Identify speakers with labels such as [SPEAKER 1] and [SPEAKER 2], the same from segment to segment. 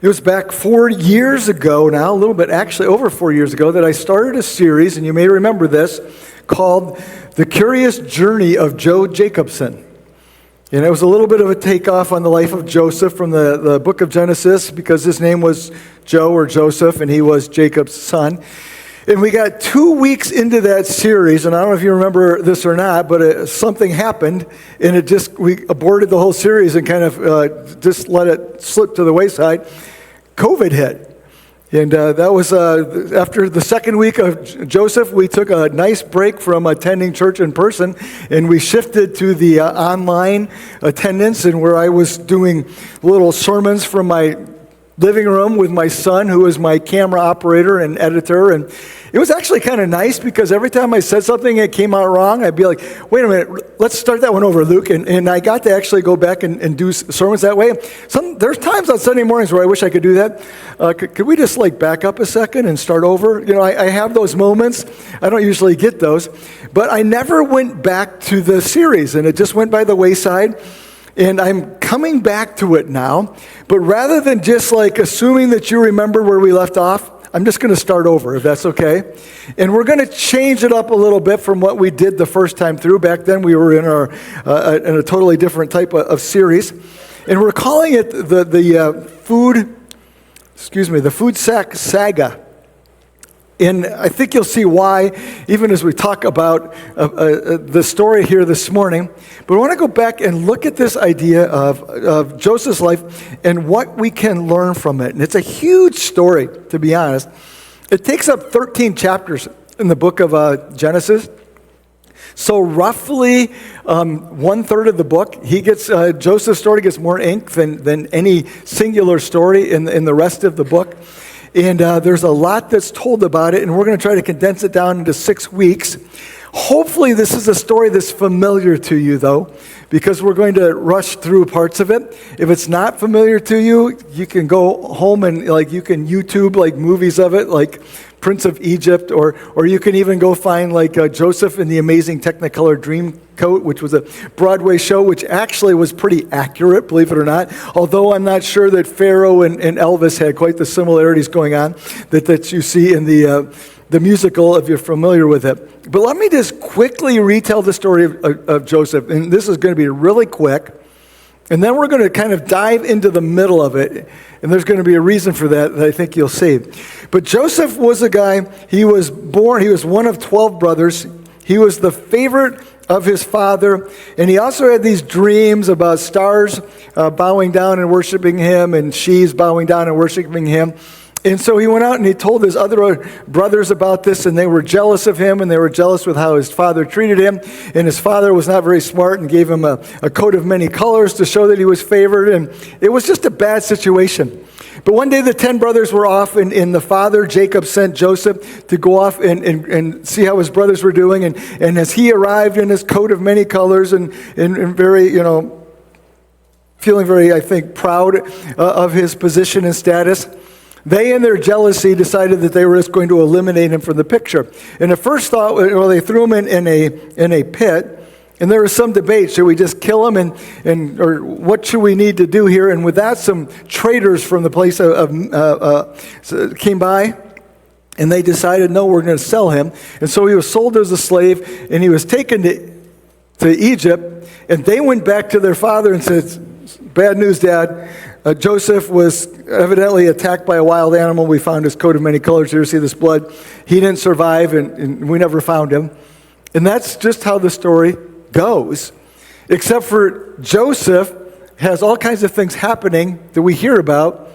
[SPEAKER 1] It was back 4 years ago now, a little bit, actually over 4 years ago, that I started a series, and you may remember this, called The Curious Journey of Joe Jacobson. And it was a little bit of a takeoff on the life of Joseph from the book of Genesis, because his name was Joe or Joseph, and he was Jacob's son. And we got 2 weeks into that series, and I don't know if you remember this or not, but something happened, and we aborted the whole series and kind of just let it slip to the wayside. COVID hit. And that was after the second week of Joseph, we took a nice break from attending church in person, and we shifted to the online attendance, and where I was doing little sermons from my living room with my son, who was my camera operator and editor. And it was actually kind of nice, because every time I said something and it came out wrong, I'd be like, wait a minute, let's start that one over, Luke. And I got to actually go back and do sermons that way. There's times on Sunday mornings where I wish I could do that. Could we just back up a second and start over? You know, I have those moments. I don't usually get those. But I never went back to the series, and it just went by the wayside. And I'm coming back to it now, but rather than just assuming that you remember where we left off, I'm just going to start over, if that's okay. And we're going to change it up a little bit from what we did the first time through. Back then we were in in a totally different type of series. And we're calling it the food saga. And I think you'll see why, even as we talk about the story here this morning. But I want to go back and look at this idea of Joseph's life and what we can learn from it. And it's a huge story, to be honest. It takes up 13 chapters in the book of Genesis. So roughly 1/3 of the book, Joseph's story gets more ink than any singular story in the rest of the book. And there's a lot that's told about it, and we're going to try to condense it down into 6 weeks. Hopefully this is a story that's familiar to you, though, because we're going to rush through parts of it. If it's not familiar to you, you can go home and you can YouTube movies of it, like Prince of Egypt, or you can even go find Joseph in the Amazing Technicolor Dreamcoat, which was a Broadway show, which actually was pretty accurate, believe it or not. Although I'm not sure that Pharaoh and Elvis had quite the similarities going on that you see in the musical, if you're familiar with it. But let me just quickly retell the story of Joseph, and this is going to be really quick. And then we're going to kind of dive into the middle of it, and there's going to be a reason for that I think you'll see. But Joseph was a guy, he was one of 12 brothers. He was the favorite of his father, and he also had these dreams about stars bowing down and worshiping him, and sheaves bowing down and worshiping him. And so he went out and he told his other brothers about this, and they were jealous of him, and they were jealous with how his father treated him. And his father was not very smart and gave him a coat of many colors to show that he was favored. And it was just a bad situation. But one day the 10 brothers were off, and the father, Jacob, sent Joseph to go off and see how his brothers were doing. And as he arrived in his coat of many colors and very, feeling very, I think, proud of his position and status, they, in their jealousy, decided that they were just going to eliminate him from the picture. And the first thought, they threw him in a pit, and there was some debate: should we just kill him, or what should we need to do here? And with that, some traders from the place came by, and they decided, no, we're going to sell him. And so he was sold as a slave, and he was taken to Egypt. And they went back to their father and said, "Bad news, Dad. Joseph was evidently attacked by a wild animal. We found his coat of many colors here. See this blood? He didn't survive, and we never found him." And that's just how the story goes. Except for Joseph has all kinds of things happening that we hear about.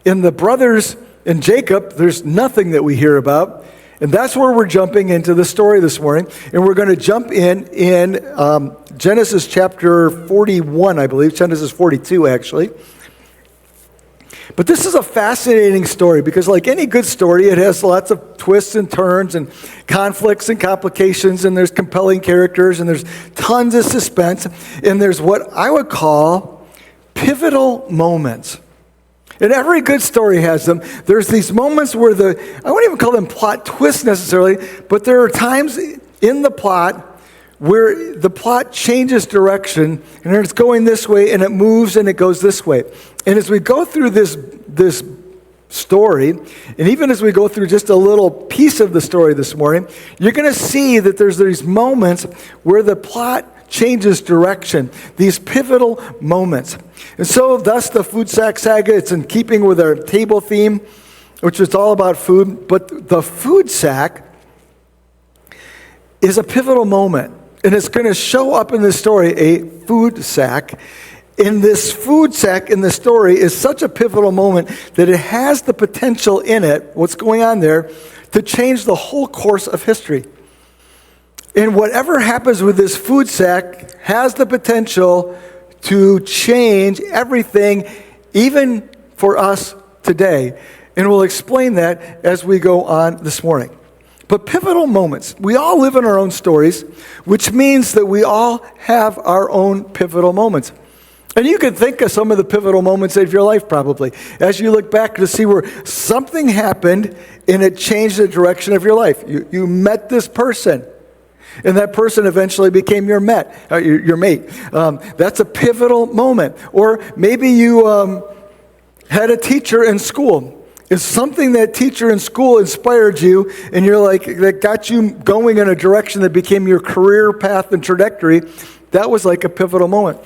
[SPEAKER 1] In the brothers and Jacob, there's nothing that we hear about. And that's where we're jumping into the story this morning. And we're going to jump in Genesis chapter 41, I believe. Genesis 42, actually. But this is a fascinating story because, like any good story, it has lots of twists and turns and conflicts and complications, and there's compelling characters, and there's tons of suspense, and there's what I would call pivotal moments. And every good story has them. There's these moments where I wouldn't even call them plot twists necessarily, but there are times in the plot where the plot changes direction, and it's going this way, and it moves, and it goes this way. And as we go through this this story, and even as we go through just a little piece of the story this morning, you're going to see that there's these moments where the plot changes direction, these pivotal moments. And so thus the Food Sack Saga, it's in keeping with our table theme, which is all about food, but the food sack is a pivotal moment, and it's going to show up in this story, a food sack. In this food sack in the story is such a pivotal moment that it has the potential in it, what's going on there, to change the whole course of history. And whatever happens with this food sack has the potential to change everything, even for us today. And we'll explain that as we go on this morning. But pivotal moments, we all live in our own stories, which means that we all have our own pivotal moments. And you can think of some of the pivotal moments of your life probably, as you look back to see where something happened and it changed the direction of your life. You met this person, and that person eventually became your mate. That's a pivotal moment. Or maybe you had a teacher in school. Is something that teacher in school inspired you, and you're like, that got you going in a direction that became your career path and trajectory. That was like a pivotal moment.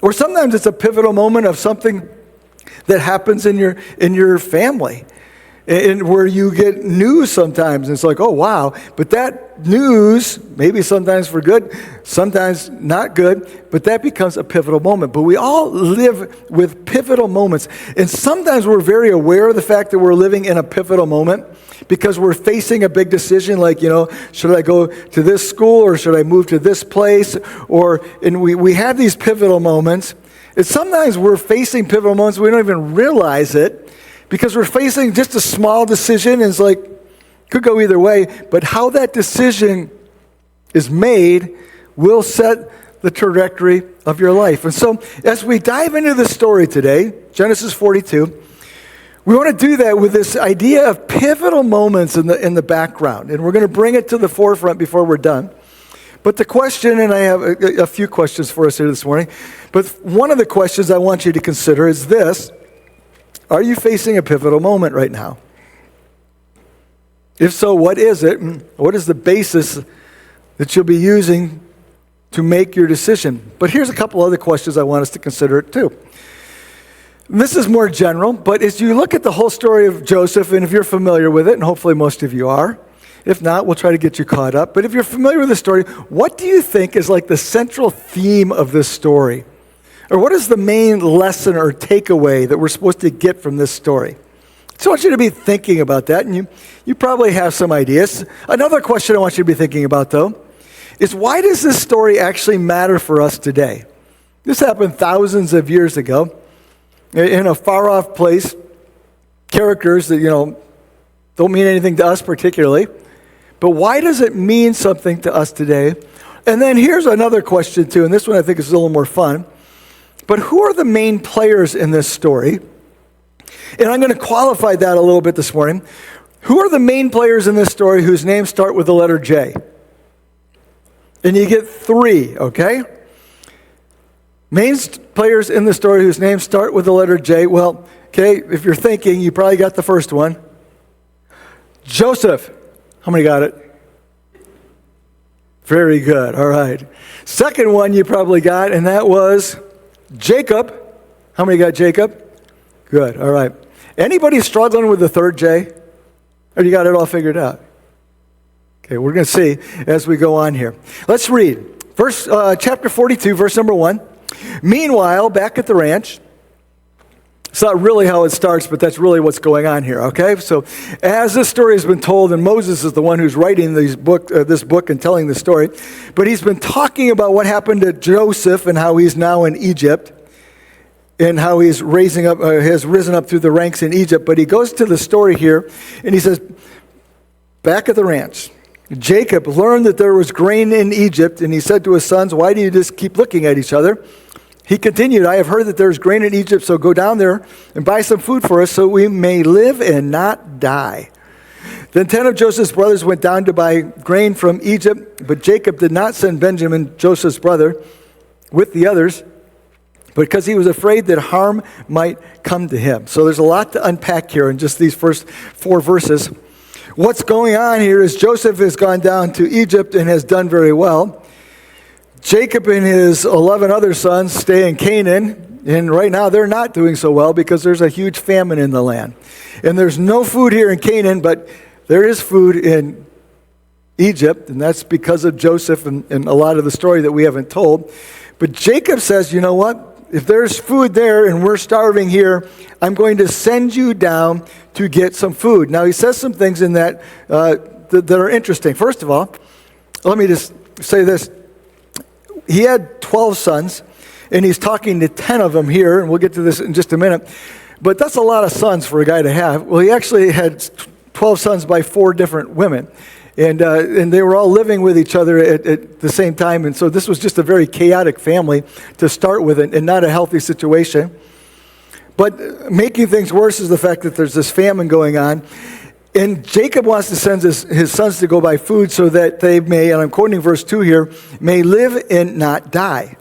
[SPEAKER 1] Or sometimes it's a pivotal moment of something that happens in your family, and where you get news sometimes. And it's like, oh, wow. But that news, maybe sometimes for good, sometimes not good, but that becomes a pivotal moment. But we all live with pivotal moments. And sometimes we're very aware of the fact that we're living in a pivotal moment because we're facing a big decision like, should I go to this school or should I move to this place? And we have these pivotal moments. And sometimes we're facing pivotal moments, we don't even realize it, because we're facing just a small decision, and it's like, could go either way, but how that decision is made will set the trajectory of your life. And so, as we dive into the story today, Genesis 42, we want to do that with this idea of pivotal moments in the background, and we're going to bring it to the forefront before we're done. But the question, and I have a few questions for us here this morning, but one of the questions I want you to consider is this: are you facing a pivotal moment right now? If so, what is it? What is the basis that you'll be using to make your decision? But here's a couple other questions I want us to consider too. This is more general, but as you look at the whole story of Joseph, and if you're familiar with it, and hopefully most of you are, if not, we'll try to get you caught up. But if you're familiar with the story, what do you think is like the central theme of this story? Or what is the main lesson or takeaway that we're supposed to get from this story? So I want you to be thinking about that, and you probably have some ideas. Another question I want you to be thinking about, though, is why does this story actually matter for us today? This happened thousands of years ago in a far-off place. Characters that, don't mean anything to us particularly. But why does it mean something to us today? And then here's another question, too, and this one I think is a little more fun. But who are the main players in this story? And I'm going to qualify that a little bit this morning. Who are the main players in this story whose names start with the letter J? And you get 3, okay? Main players in the story whose names start with the letter J. Well, okay, if you're thinking, you probably got the first one. Joseph. How many got it? Very good. All right. Second one you probably got, and that was Jacob. How many got Jacob? Good. All right. Anybody struggling with the third J? Or you got it all figured out? Okay, we're going to see as we go on here. Let's read. Chapter 42, verse number 1. Meanwhile, back at the ranch, it's not really how it starts, but that's really what's going on here, okay? So as this story has been told, and Moses is the one who's writing this book and telling the story, but he's been talking about what happened to Joseph and how he's now in Egypt and how he's has risen up through the ranks in Egypt. But he goes to the story here, and he says, back at the ranch, Jacob learned that there was grain in Egypt, and he said to his sons, why do you just keep looking at each other? He continued, I have heard that there's grain in Egypt, so go down there and buy some food for us so we may live and not die. Then 10 of Joseph's brothers went down to buy grain from Egypt, but Jacob did not send Benjamin, Joseph's brother, with the others because he was afraid that harm might come to him. So there's a lot to unpack here in just these first 4 verses. What's going on here is Joseph has gone down to Egypt and has done very well. Jacob and his 11 other sons stay in Canaan, and right now they're not doing so well because there's a huge famine in the land. And there's no food here in Canaan, but there is food in Egypt, and that's because of Joseph and a lot of the story that we haven't told. But Jacob says, you know what? If there's food there and we're starving here, I'm going to send you down to get some food. Now, he says some things in that that are interesting. First of all, let me just say this. He had 12 sons, and he's talking to 10 of them here, and we'll get to this in just a minute. But that's a lot of sons for a guy to have. Well, he actually had 12 sons by 4 different women. And they were all living with each other at the same time. And so this was just a very chaotic family to start with and not a healthy situation. But making things worse is the fact that there's this famine going on. And Jacob wants to send his sons to go buy food so that they may, and I'm quoting verse 2 here, may live and not die.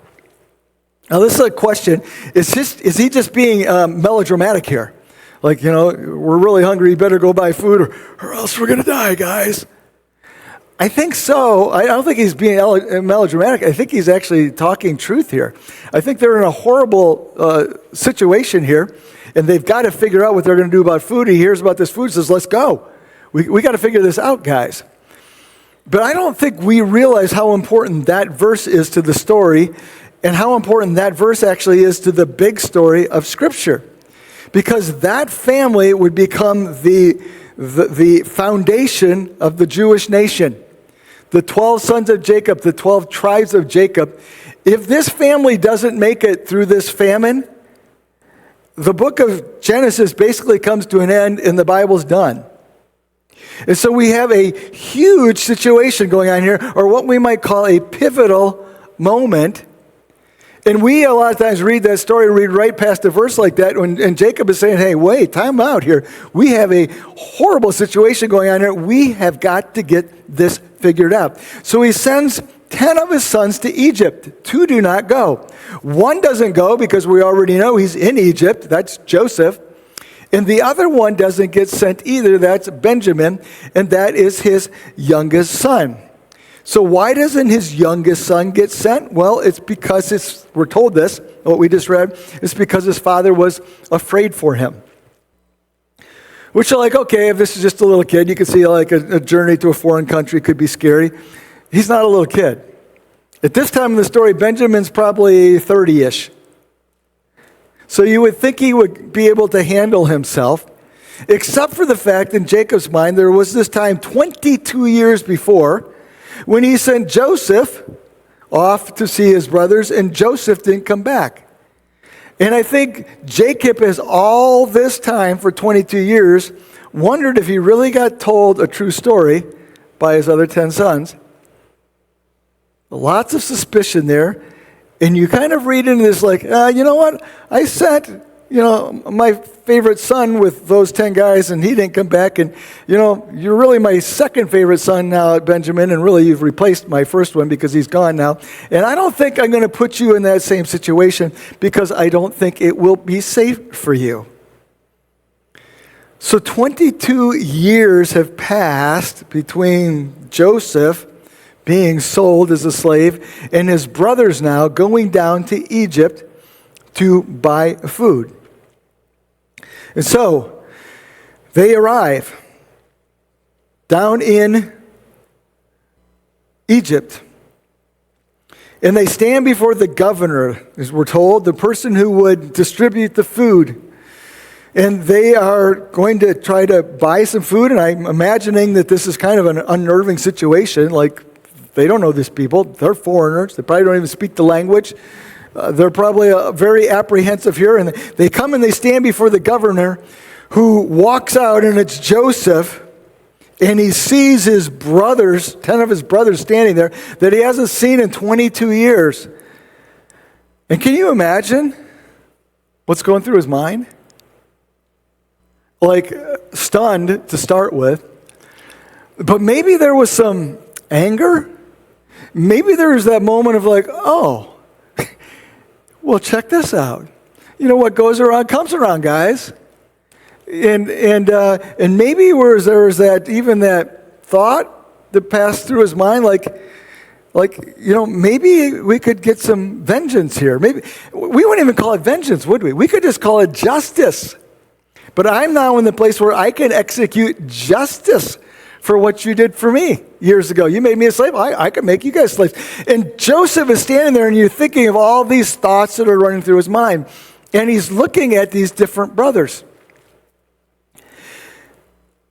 [SPEAKER 1] Now this is a question. Is he just being melodramatic here? Like, we're really hungry, you better go buy food or else we're going to die, guys. I think so. I don't think he's being melodramatic. I think he's actually talking truth here. I think they're in a horrible situation here, and they've got to figure out what they're going to do about food. He hears about this food, says, let's go. We got to figure this out, guys. But I don't think we realize how important that verse is to the story and how important that verse actually is to the big story of Scripture. Because that family would become the foundation of the Jewish nation. The 12 sons of Jacob, the 12 tribes of Jacob. If this family doesn't make it through this famine, the book of Genesis basically comes to an end and the Bible's done. And so we have a huge situation going on here, or what we might call a pivotal moment. And we a lot of times read that story, read right past a verse like that, and Jacob is saying, hey, wait, time out here. We have a horrible situation going on here. We have got to get this figured out. So he sends 10 of his sons to Egypt. 2 do not go. 1 doesn't go because we already know he's in Egypt. That's Joseph. And the other one doesn't get sent either. That's Benjamin, and that is his youngest son. So why doesn't his youngest son get sent? Well, it's because we're told this, what we just read, it's because his father was afraid for him. Which are like, okay, if this is just a little kid, you can see like a journey to a foreign country could be scary. He's not a little kid. At this time in the story, Benjamin's probably 30-ish. So you would think he would be able to handle himself, except for the fact in Jacob's mind, there was this time 22 years before when he sent Joseph off to see his brothers, and Joseph didn't come back. And I think Jacob has all this time for 22 years wondered if he really got told a true story by his other 10 sons. Lots of suspicion there. And you kind of read into this like, you know what? I sent, my favorite son with those 10 guys, and he didn't come back. And, you're really my second favorite son now, Benjamin, and really you've replaced my first one because he's gone now. And I don't think I'm going to put you in that same situation because I don't think it will be safe for you. So 22 years have passed between Joseph being sold as a slave, and his brothers now going down to Egypt to buy food. And so they arrive down in Egypt, and they stand before the governor, as we're told, the person who would distribute the food. And they are going to try to buy some food, and I'm imagining that this is kind of an unnerving situation, like they don't know these people. They're foreigners. They probably don't even speak the language. They're probably very apprehensive here. And they come and they stand before the governor, who walks out, and it's Joseph. And he sees his brothers, 10 of his brothers standing there, that he hasn't seen in 22 years. And can you imagine what's going through his mind? Like, stunned to start with. But maybe there was some anger. Maybe there was that moment of like, oh, Well, check this out. You know, what goes around comes around, guys. And maybe there was that thought that passed through his mind, maybe we could get some vengeance here. Maybe we wouldn't even call it vengeance, would we? We could just call it justice. But I'm now in the place where I can execute justice for what you did for me years ago. You made me a slave. I can make you guys slaves. And Joseph is standing there, and you're thinking of all these thoughts that are running through his mind. And he's looking at these different brothers.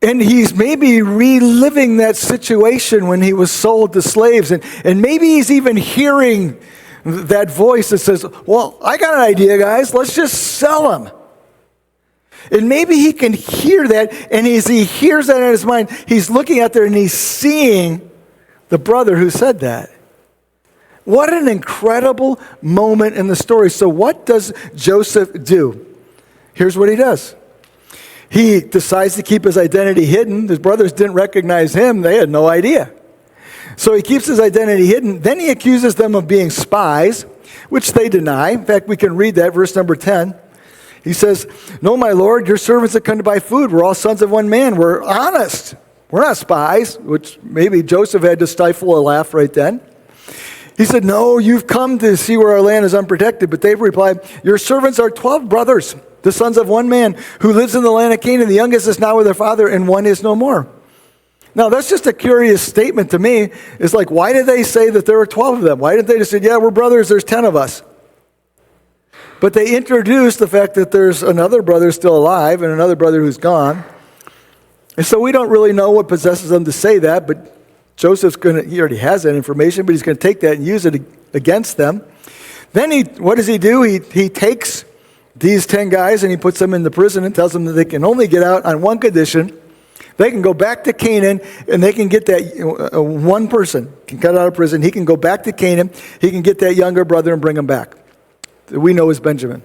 [SPEAKER 1] And he's maybe reliving that situation when he was sold to slaves. And maybe he's even hearing that voice that says, well, I got an idea, guys. Let's just sell him. And maybe he can hear that, and as he hears that in his mind, he's looking out there and he's seeing the brother who said that. What an incredible moment in the story. So what does Joseph do? Here's what he does. He decides to keep his identity hidden. His brothers didn't recognize him. They had no idea. So he keeps his identity hidden. Then he accuses them of being spies, which they deny. In fact, we can read that, verse number 10. He says, no, my Lord, your servants have come to buy food. We're all sons of one man. We're honest. We're not spies, which maybe Joseph had to stifle a laugh right then. He said, no, you've come to see where our land is unprotected. But they've replied, your servants are 12 brothers, the sons of one man, who lives in the land of Canaan. The youngest is now with their father, and one is no more. Now, that's just a curious statement to me. It's like, why did they say that there were 12 of them? Why didn't they just say, yeah, we're brothers, there's 10 of us? But they introduced the fact that there's another brother still alive and another brother who's gone. And so we don't really know what possesses them to say that, but Joseph's he already has that information, but he's going to take that and use it against them. Then what does he do? He takes these 10 guys and he puts them in the prison and tells them that they can only get out on one condition. They can go back to Canaan, and they can get that one person can get out of prison. He can go back to Canaan. He can get that younger brother and bring him back. That we know is Benjamin.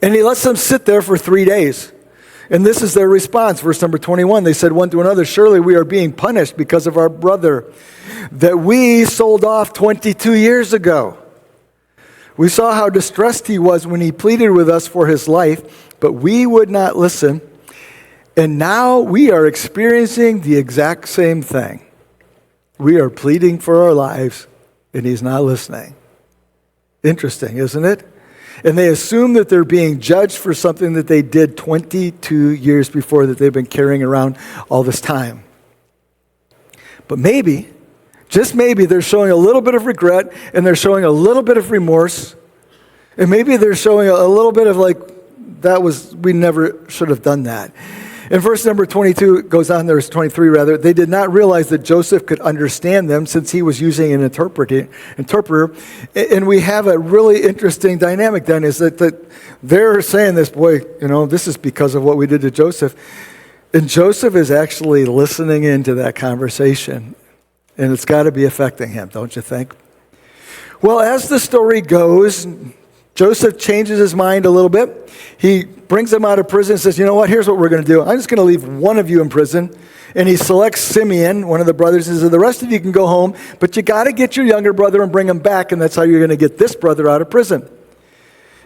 [SPEAKER 1] And he lets them sit there for 3 days. And this is their response. Verse number 21, they said one to another, surely we are being punished because of our brother that we sold off 22 years ago. We saw how distressed he was when he pleaded with us for his life, but we would not listen. And now we are experiencing the exact same thing. We are pleading for our lives, and he's not listening. Interesting, isn't it? And they assume that they're being judged for something that they did 22 years before that they've been carrying around all this time. But maybe, just maybe, they're showing a little bit of regret, and they're showing a little bit of remorse, and maybe they're showing a little bit of we never should have done that. In verse number 22, it goes on, there's 23 rather, they did not realize that Joseph could understand them since he was using an interpreter. And we have a really interesting dynamic then, is that they're saying this, this is because of what we did to Joseph. And Joseph is actually listening into that conversation. And it's got to be affecting him, don't you think? Well, as the story goes, Joseph changes his mind a little bit. He brings them out of prison and says, you know what, here's what we're going to do. I'm just going to leave one of you in prison. And he selects Simeon, one of the brothers, and says, the rest of you can go home, but you got to get your younger brother and bring him back, and that's how you're going to get this brother out of prison.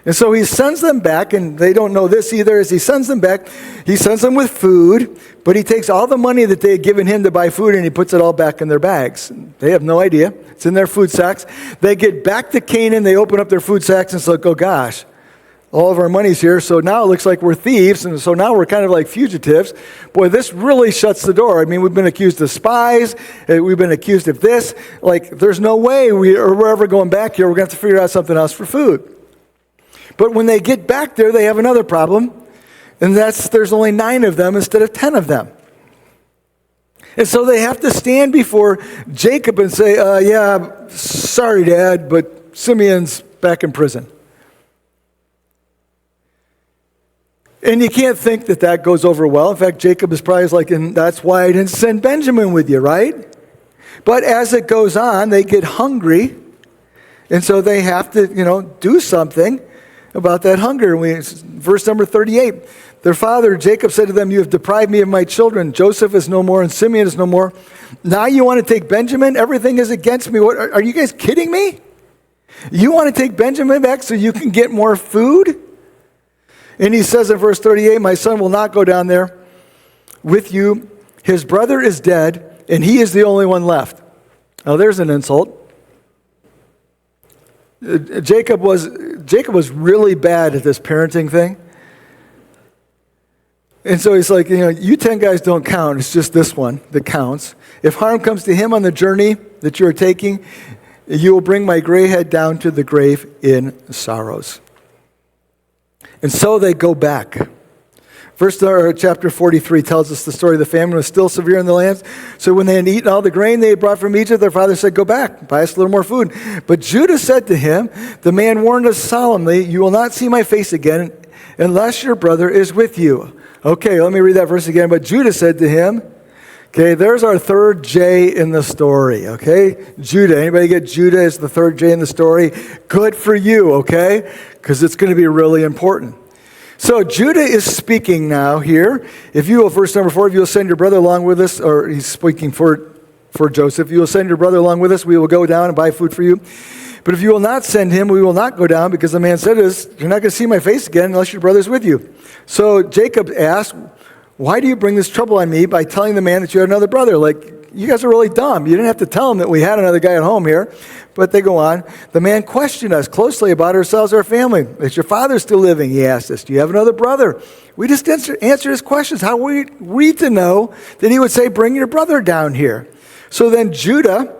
[SPEAKER 1] And so he sends them back, and they don't know this either. As he sends them back, he sends them with food, but he takes all the money that they had given him to buy food, and he puts it all back in their bags. They have no idea. It's in their food sacks. They get back to Canaan. They open up their food sacks, and it's like, oh gosh, all of our money's here, so now it looks like we're thieves, and so now we're kind of like fugitives. Boy, this really shuts the door. I mean, we've been accused of spies. We've been accused of this. There's no way we're ever going back here. We're going to have to figure out something else for food. But when they get back there, they have another problem, and there's only 9 of them instead of 10 of them. And so they have to stand before Jacob and say, yeah, sorry, Dad, but Simeon's back in prison. And you can't think that goes over well. In fact, Jacob is probably like, and that's why I didn't send Benjamin with you, right? But as it goes on, they get hungry, and so they have to, do something about that hunger. Verse number 38, their father Jacob said to them, you have deprived me of my children. Joseph is no more and Simeon is no more. Now you want to take Benjamin? Everything is against me. What, are you guys kidding me? You want to take Benjamin back so you can get more food? And he says in verse 38, my son will not go down there with you. His brother is dead, and he is the only one left. Now there's an insult. Jacob was really bad at this parenting thing. And so he's like, you 10 guys don't count. It's just this one that counts. If harm comes to him on the journey that you are taking, you will bring my gray head down to the grave in sorrows. And so they go back. Chapter 43 tells us the story. The famine was still severe in the land. So when they had eaten all the grain they had brought from Egypt, their father said, go back, buy us a little more food. But Judah said to him, the man warned us solemnly, you will not see my face again unless your brother is with you. Okay, let me read that verse again. But Judah said to him, okay, there's our third J in the story, okay? Judah. Anybody get Judah as the third J in the story? Good for you, okay? Because it's going to be really important. So Judah is speaking now here. If you will, verse number 4, if you will send your brother along with us, or he's speaking for Joseph, you will send your brother along with us, we will go down and buy food for you. But if you will not send him, we will not go down, because the man said to us, you're not going to see my face again unless your brother's with you. So Jacob asked, why do you bring this trouble on me by telling the man that you had another brother? Like, you guys are really dumb. You didn't have to tell him that we had another guy at home here. But they go on. The man questioned us closely about ourselves, our family. Is your father still living? He asked us. Do you have another brother? We just answered his questions. How were we to know that he would say, bring your brother down here? So then Judah,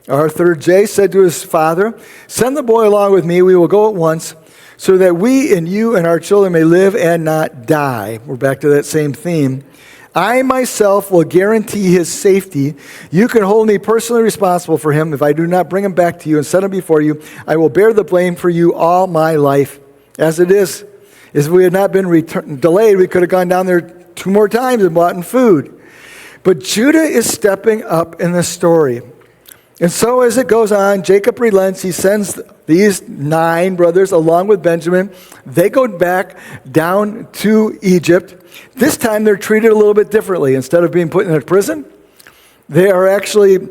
[SPEAKER 1] our third J, said to his father, send the boy along with me. We will go at once, so that we and you and our children may live and not die. We're back to that same theme. I myself will guarantee his safety. You can hold me personally responsible for him. If I do not bring him back to you and set him before you, I will bear the blame for you all my life. As it is, if we had not been delayed, we could have gone down there 2 more times and bought food. But Judah is stepping up in the story. And so as it goes on, Jacob relents. He sends these 9 brothers along with Benjamin. They go back down to Egypt. This time they're treated a little bit differently. Instead of being put in a prison, they are actually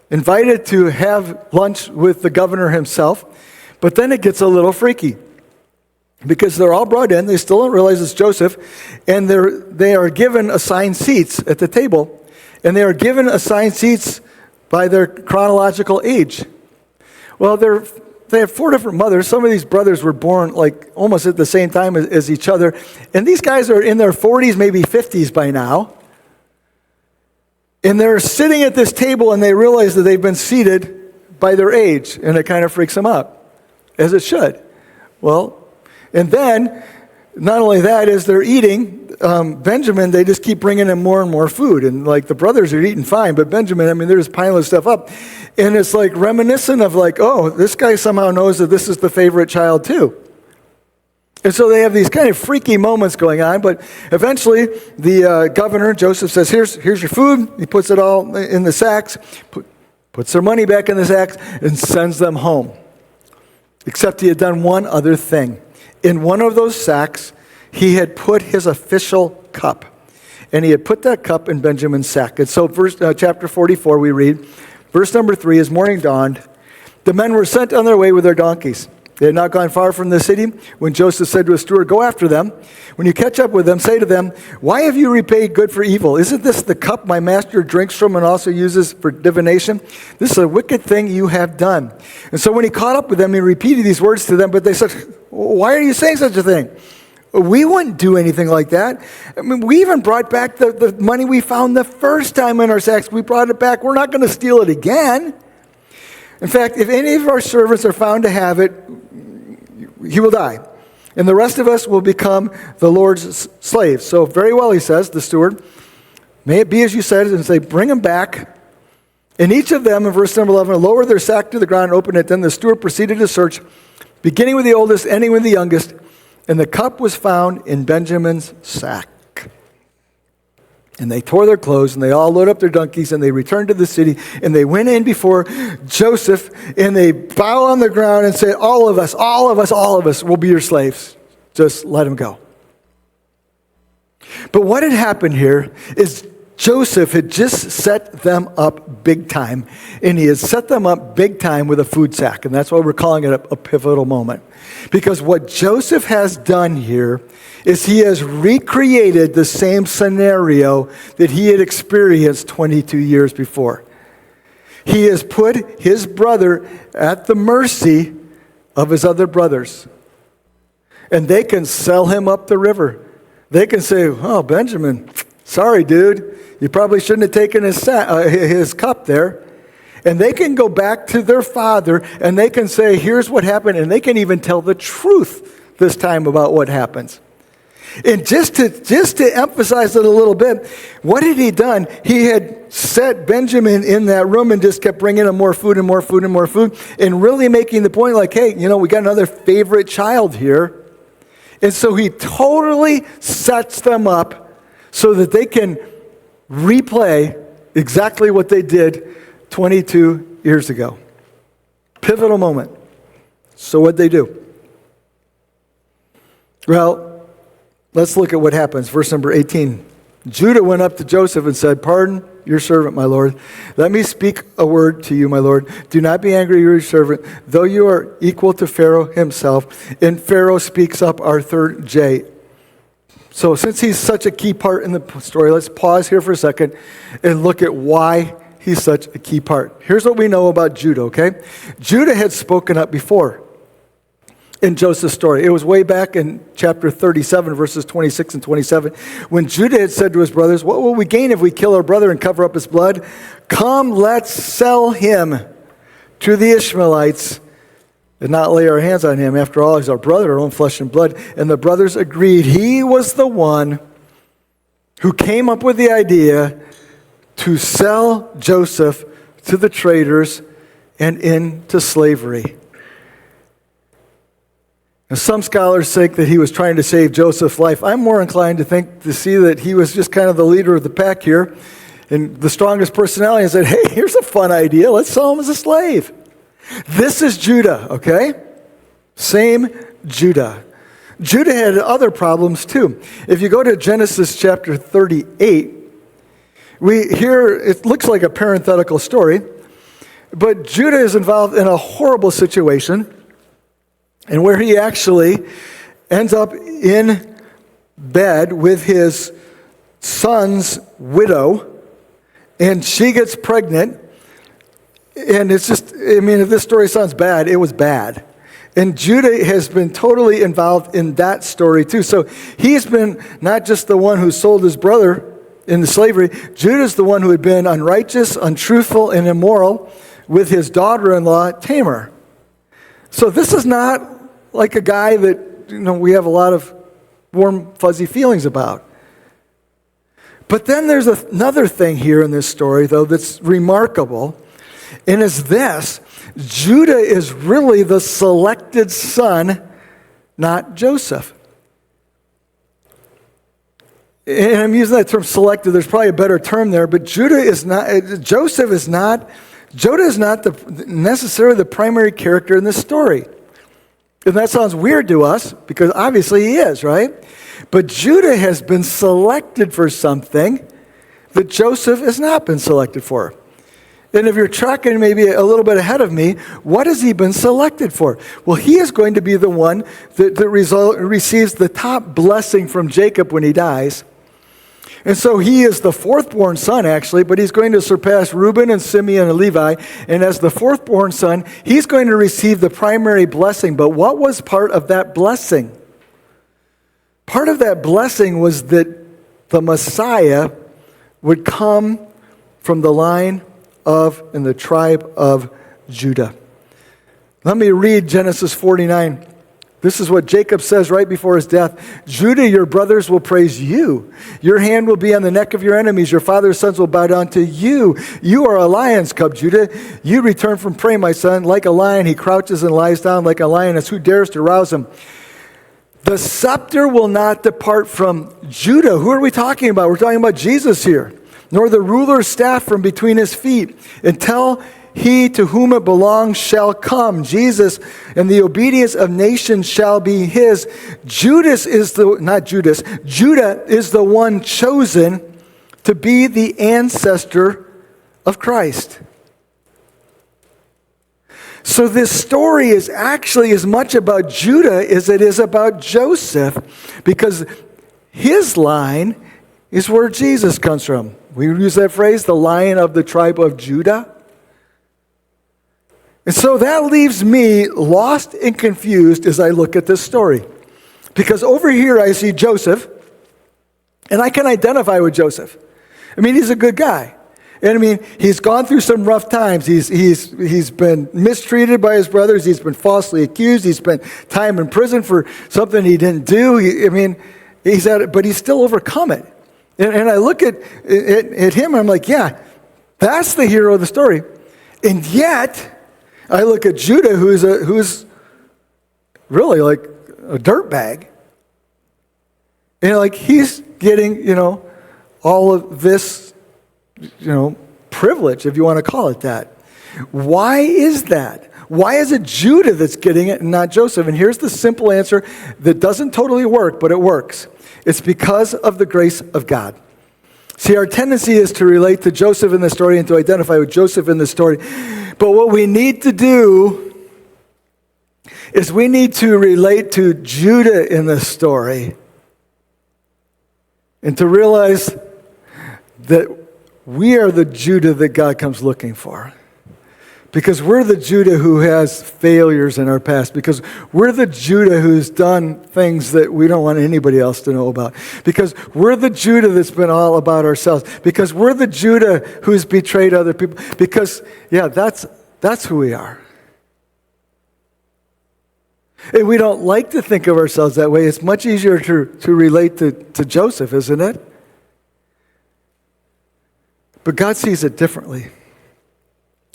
[SPEAKER 1] invited to have lunch with the governor himself. But then it gets a little freaky, because they're all brought in. They still don't realize it's Joseph. And they are given assigned seats at the table. And they are given assigned seats by their chronological age. Well, they have 4 different mothers. Some of these brothers were born like almost at the same time as each other. And these guys are in their 40s, maybe 50s by now. And they're sitting at this table and they realize that they've been seated by their age. And it kind of freaks them out, as it should. Well, and then, not only that, as they're eating, Benjamin, they just keep bringing him more and more food. And like the brothers are eating fine, but Benjamin, I mean, they're just piling stuff up. And it's like reminiscent of like, oh, this guy somehow knows that this is the favorite child too. And so they have these kind of freaky moments going on. But eventually the governor, Joseph, says, here's your food. He puts it all in the sacks, puts their money back in the sacks, and sends them home. Except he had done one other thing. In one of those sacks, he had put his official cup. And he had put that cup in Benjamin's sack. And so chapter 44, we read, verse number 3, as morning dawned, the men were sent on their way with their donkeys. They had not gone far from the city when Joseph said to his steward, go after them. When you catch up with them, say to them, why have you repaid good for evil? Isn't this the cup my master drinks from and also uses for divination? This is a wicked thing you have done. And so when he caught up with them, he repeated these words to them, but they said, why are you saying such a thing? We wouldn't do anything like that. I mean, we even brought back the money we found the first time in our sacks. We brought it back. We're not going to steal it again. In fact, if any of our servants are found to have it, he will die. And the rest of us will become the Lord's slaves. So very well, he says, the steward, may it be as you said, and say, bring them back. And each of them, in verse number 11, lowered their sack to the ground and opened it. Then the steward proceeded to search, beginning with the oldest, ending with the youngest. And the cup was found in Benjamin's sack. And they tore their clothes, and they all loaded up their donkeys, and they returned to the city, and they went in before Joseph, and they bow on the ground and say, all of us will be your slaves. Just let him go. But what had happened here is Joseph had just set them up big time, and he had set them up big time with a food sack, and that's why we're calling it a pivotal moment. Because what Joseph has done here is he has recreated the same scenario that he had experienced 22 years before. He has put his brother at the mercy of his other brothers, and they can sell him up the river. They can say, oh, Benjamin, sorry, dude. You probably shouldn't have taken his cup there. And they can go back to their father and they can say, here's what happened. And they can even tell the truth this time about what happens. And just to emphasize it a little bit, what had he done? He had set Benjamin in that room and just kept bringing him more food and more food and more food. And really making the point like, hey, we got another favorite child here. And so he totally sets them up so that they can replay exactly what they did 22 years ago. Pivotal moment. So what'd they do? Well, let's look at what happens. Verse number 18. Judah went up to Joseph and said, pardon your servant, my lord. Let me speak a word to you, my lord. Do not be angry, your servant, though you are equal to Pharaoh himself. And Pharaoh speaks up our third J. So since he's such a key part in the story, let's pause here for a second and look at why he's such a key part. Here's what we know about Judah, okay? Judah had spoken up before in Joseph's story. It was way back in chapter 37, verses 26 and 27, when Judah had said to his brothers, what will we gain if we kill our brother and cover up his blood? Come, let's sell him to the Ishmaelites and not lay our hands on him. After all, he's our brother, our own flesh and blood. And the brothers agreed. He was the one who came up with the idea to sell Joseph to the traders and into slavery. Now, some scholars think that he was trying to save Joseph's life. I'm more inclined to see that he was just kind of the leader of the pack here and the strongest personality and said, hey, here's a fun idea. Let's sell him as a slave. This is Judah, okay? Same Judah. Judah had other problems too. If you go to Genesis chapter 38, it looks like a parenthetical story, but Judah is involved in a horrible situation, and where he actually ends up in bed with his son's widow, and she gets pregnant. And it's just, if this story sounds bad, it was bad. And Judah has been totally involved in that story too. So he's been not just the one who sold his brother into slavery. Judah's the one who had been unrighteous, untruthful, and immoral with his daughter-in-law, Tamar. So this is not like a guy that, we have a lot of warm, fuzzy feelings about. But then there's another thing here in this story, though, that's remarkable. And it's this: Judah is really the selected son, not Joseph. And I'm using that term selected. There's probably a better term there, but Judah is not necessarily the primary character in this story. And that sounds weird to us because obviously he is, right? But Judah has been selected for something that Joseph has not been selected for. And if you're tracking maybe a little bit ahead of me, what has he been selected for? Well, he is going to be the one that receives the top blessing from Jacob when he dies. And so he is the fourth-born son, actually, but he's going to surpass Reuben and Simeon and Levi. And as the fourth-born son, he's going to receive the primary blessing. But what was part of that blessing? Part of that blessing was that the Messiah would come from the line of and the tribe of Judah. Let me read Genesis 49. This is what Jacob says right before his death. Judah, your brothers will praise you. Your hand will be on the neck of your enemies. Your father's sons will bow down to you. You are a lion's cub, Judah. You return from prey, my son. Like a lion, he crouches and lies down like a lioness. Who dares to rouse him? The scepter will not depart from Judah. Who are we talking about? We're talking about Jesus here. Nor the ruler's staff from between his feet, until he to whom it belongs shall come. Jesus, and the obedience of nations shall be his. Judah is the one chosen to be the ancestor of Christ. So this story is actually as much about Judah as it is about Joseph, because his line is where Jesus comes from. We use that phrase, the Lion of the tribe of Judah. And so that leaves me lost and confused as I look at this story. Because over here I see Joseph, and I can identify with Joseph. I mean, he's a good guy. And I mean, he's gone through some rough times. He's been mistreated by his brothers. He's been falsely accused. He spent time in prison for something he didn't do. But he's still overcome it. And I look at him, and I'm like, yeah, that's the hero of the story. And yet, I look at Judah, who's really like a dirtbag. And like he's getting, all of this, privilege, if you want to call it that. Why is that? Why is it Judah that's getting it and not Joseph? And here's the simple answer that doesn't totally work, but it works. It's because of the grace of God. See, our tendency is to relate to Joseph in the story and to identify with Joseph in the story. But what we need to do is we need to relate to Judah in the story and to realize that we are the Judah that God comes looking for. Because we're the Judah who has failures in our past. Because we're the Judah who's done things that we don't want anybody else to know about. Because we're the Judah that's been all about ourselves. Because we're the Judah who's betrayed other people. Because, that's who we are. And we don't like to think of ourselves that way. It's much easier to relate to Joseph, isn't it? But God sees it differently.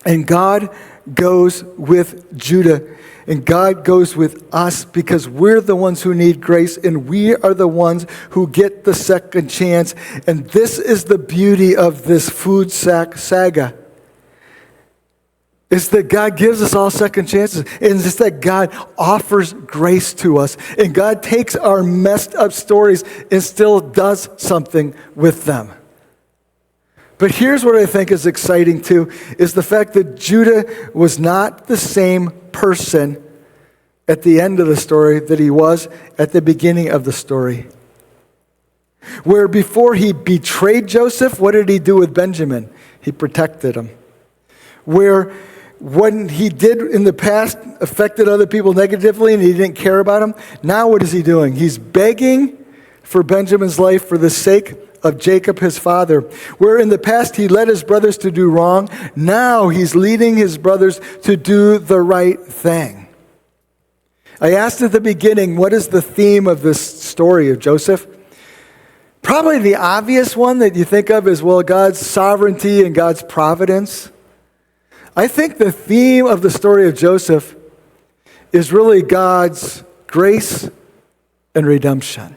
[SPEAKER 1] And God goes with Judah. And God goes with us because we're the ones who need grace. And we are the ones who get the second chance. And this is the beauty of this food saga. It's that God gives us all second chances. And it's that God offers grace to us. And God takes our messed up stories and still does something with them. But here's what I think is exciting too, is the fact that Judah was not the same person at the end of the story that he was at the beginning of the story. Where before he betrayed Joseph, what did he do with Benjamin? He protected him. Where what he did in the past affected other people negatively and he didn't care about them, now what is he doing? He's begging for Benjamin's life for the sake of Jacob, his father. Where in the past he led his brothers to do wrong, now he's leading his brothers to do the right thing. I asked at the beginning, what is the theme of this story of Joseph? Probably the obvious one that you think of is, God's sovereignty and God's providence. I think the theme of the story of Joseph is really God's grace and redemption.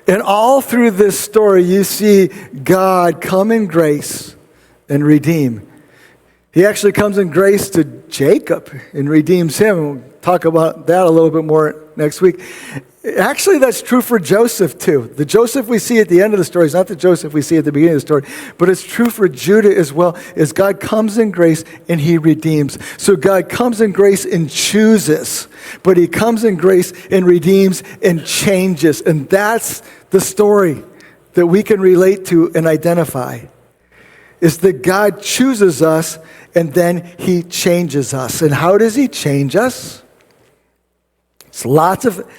[SPEAKER 1] And all through this story, you see God come in grace and redeem. He actually comes in grace to Jacob and redeems him. We'll talk about that a little bit more next week. Actually, that's true for Joseph too. The Joseph we see at the end of the story is not the Joseph we see at the beginning of the story, but it's true for Judah as well, as God comes in grace and he redeems. So God comes in grace and chooses, but he comes in grace and redeems and changes. And that's the story that we can relate to and identify, is that God chooses us and then he changes us. And how does he change us? It's lots of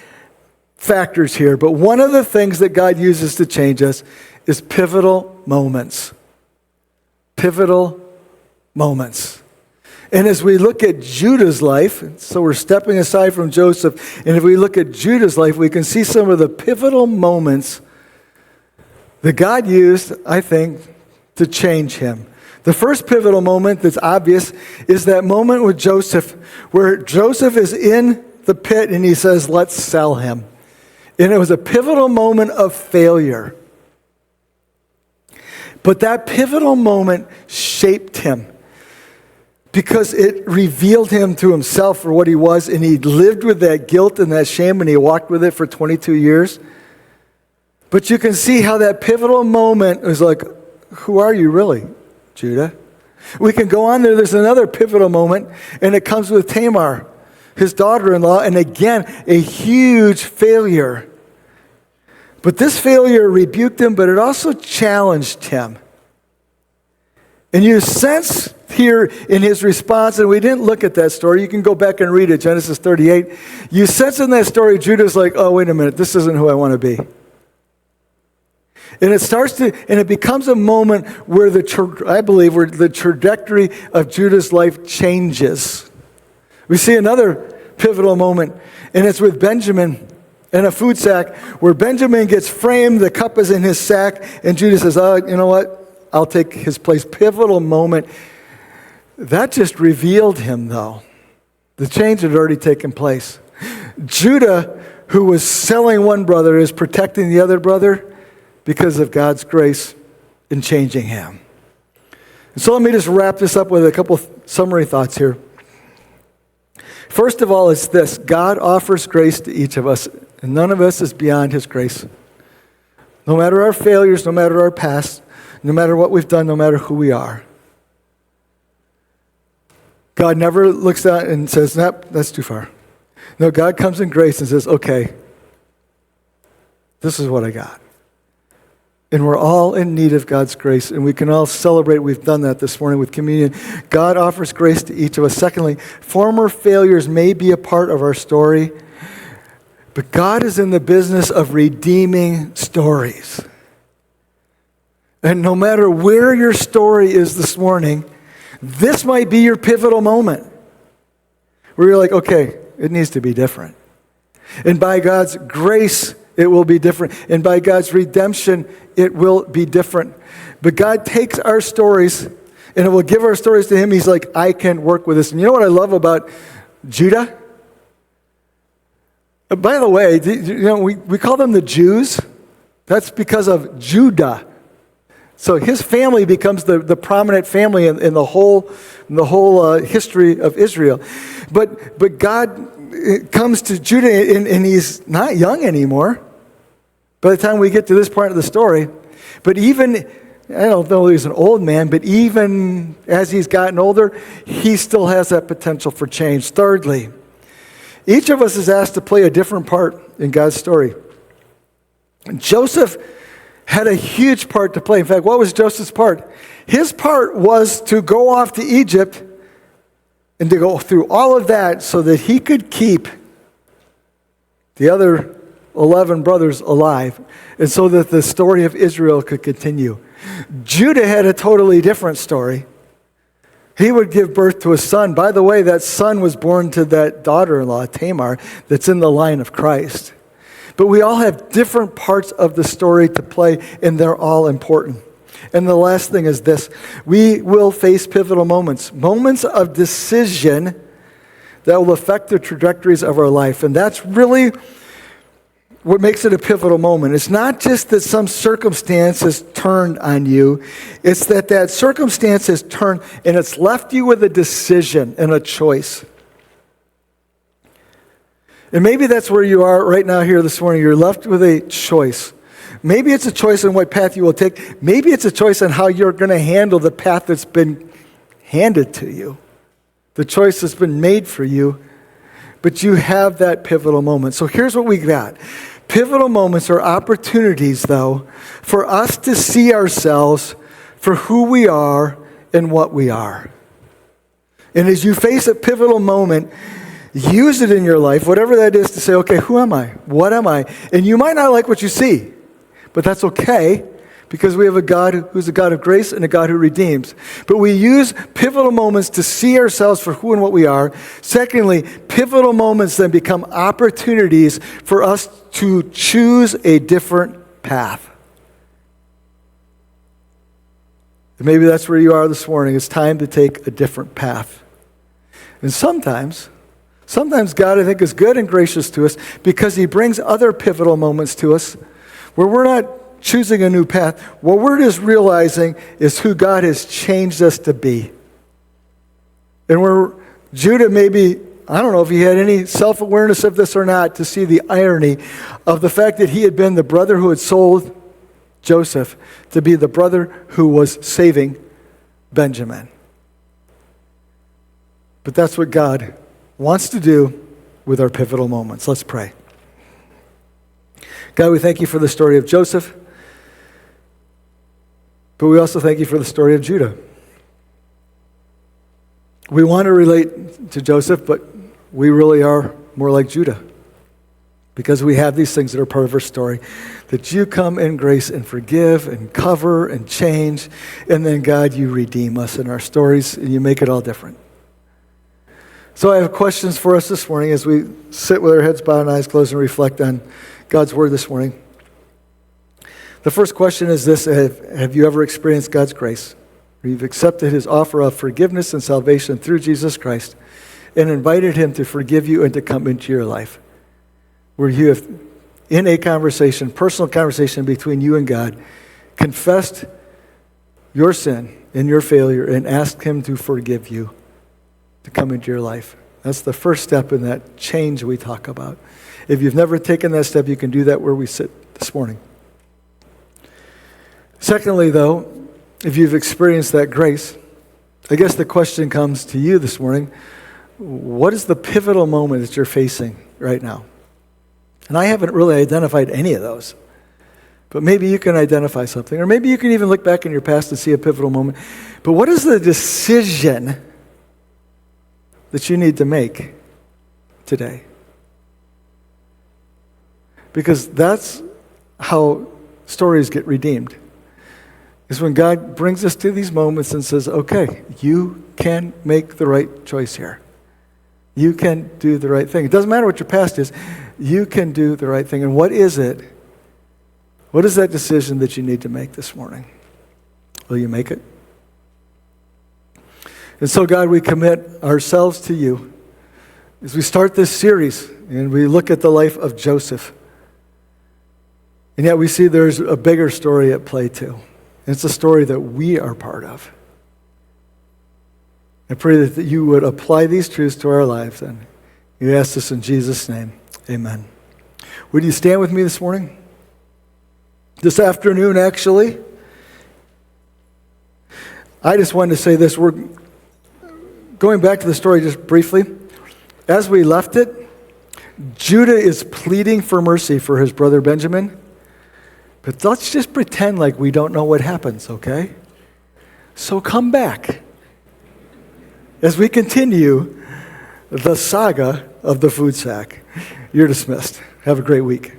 [SPEAKER 1] factors here, but one of the things that God uses to change us is pivotal moments. Pivotal moments. And as we look at Judah's life, so we're stepping aside from Joseph, and if we look at Judah's life, we can see some of the pivotal moments that God used, I think, to change him. The first pivotal moment that's obvious is that moment with Joseph, where Joseph is in the pit and he says, let's sell him. And it was a pivotal moment of failure. But that pivotal moment shaped him because it revealed him to himself for what he was, and he lived with that guilt and that shame, and he walked with it for 22 years. But you can see how that pivotal moment is like, who are you really, Judah? We can go on there. There's another pivotal moment, and it comes with Tamar, his daughter-in-law, and again, a huge failure. But this failure rebuked him, but it also challenged him. And you sense here in his response, and we didn't look at that story. You can go back and read it, Genesis 38. You sense in that story, Judah's like, oh, wait a minute, this isn't who I want to be. And it becomes a moment where I believe where the trajectory of Judah's life changes. We see another pivotal moment, and it's with Benjamin in a food sack, where Benjamin gets framed, the cup is in his sack, and Judah says, oh, you know what? I'll take his place. Pivotal moment. That just revealed him, though. The change had already taken place. Judah, who was selling one brother, is protecting the other brother because of God's grace in changing him. And so let me just wrap this up with a couple summary thoughts here. First of all, it's this. God offers grace to each of us, and none of us is beyond his grace. No matter our failures, no matter our past, no matter what we've done, no matter who we are. God never looks out and says, nope, that's too far. No, God comes in grace and says, okay, this is what I got. And we're all in need of God's grace, and we can all celebrate. We've done that this morning with communion. God offers grace to each of us. Secondly, former failures may be a part of our story, but God is in the business of redeeming stories. And no matter where your story is this morning, this might be your pivotal moment where you're like, okay, it needs to be different. And by God's grace, it will be different. And by God's redemption, it will be different. But God takes our stories and it will give our stories to him. He's like, I can work with this. And you know what I love about Judah? By the way, we call them the Jews. That's because of Judah. So his family becomes the prominent family in the whole history of Israel. But God comes to Judah, and he's not young anymore by the time we get to this part of the story. But even, I don't know if he's an old man, but even as he's gotten older, he still has that potential for change. Thirdly, each of us is asked to play a different part in God's story. Joseph had a huge part to play. In fact, what was Joseph's part? His part was to go off to Egypt and to go through all of that so that he could keep the other 11 brothers alive, and so that the story of Israel could continue. Judah had a totally different story. He would give birth to a son. By the way, that son was born to that daughter-in-law, Tamar, that's in the line of Christ. But we all have different parts of the story to play, and they're all important. And the last thing is this. We will face pivotal moments of decision that will affect the trajectories of our life. And that's really what makes it a pivotal moment. It's not just that some circumstance has turned on you. It's that circumstance has turned, and it's left you with a decision and a choice. And maybe that's where you are right now here this morning. You're left with a choice. Maybe it's a choice on what path you will take. Maybe it's a choice on how you're going to handle the path that's been handed to you. The choice that's been made for you. But you have that pivotal moment. So here's what we got. Pivotal moments are opportunities, though, for us to see ourselves for who we are and what we are. And as you face a pivotal moment, use it in your life, whatever that is, to say, okay, who am I? What am I? And you might not like what you see, but that's okay, because we have a God who's a God of grace and a God who redeems. But we use pivotal moments to see ourselves for who and what we are. Secondly, pivotal moments then become opportunities for us to choose a different path. And maybe that's where you are this morning. It's time to take a different path. And sometimes God, I think, is good and gracious to us because he brings other pivotal moments to us where we're not choosing a new path. What we're just realizing is who God has changed us to be. And where Judah maybe I don't know if he had any self-awareness of this or not, to see the irony of the fact that he had been the brother who had sold Joseph to be the brother who was saving Benjamin. But that's what God wants to do with our pivotal moments. Let's pray. God, we thank you for the story of Joseph, but we also thank you for the story of Judah. We want to relate to Joseph, but we really are more like Judah, because we have these things that are part of our story, that you come in grace and forgive and cover and change, and then, God, you redeem us in our stories, and you make it all different. So I have questions for us this morning as we sit with our heads bowed and eyes closed and reflect on God's word this morning. The first question is this: have you ever experienced God's grace? Where you've accepted his offer of forgiveness and salvation through Jesus Christ and invited him to forgive you and to come into your life? Where you have, in a conversation, personal conversation between you and God, confessed your sin and your failure and asked him to forgive you, to come into your life. That's the first step in that change we talk about. If you've never taken that step, you can do that where we sit this morning. Secondly, though, if you've experienced that grace, I guess the question comes to you this morning: what is the pivotal moment that you're facing right now? And I haven't really identified any of those, but maybe you can identify something, or maybe you can even look back in your past and see a pivotal moment. But what is the decision that you need to make today? Because that's how stories get redeemed, is when God brings us to these moments and says, okay, you can make the right choice here. You can do the right thing. It doesn't matter what your past is. You can do the right thing. And what is it? What is that decision that you need to make this morning? Will you make it? And so, God, we commit ourselves to you as we start this series and we look at the life of Joseph. And yet we see there's a bigger story at play too. And it's a story that we are part of. I pray that you would apply these truths to our lives. And you ask this in Jesus' name. Amen. Would you stand with me this morning? This afternoon, actually. I just wanted to say this. We're going back to the story just briefly. As we left it, Judah is pleading for mercy for his brother Benjamin. But let's just pretend like we don't know what happens, okay? So come back as we continue the saga of the food sack. You're dismissed. Have a great week.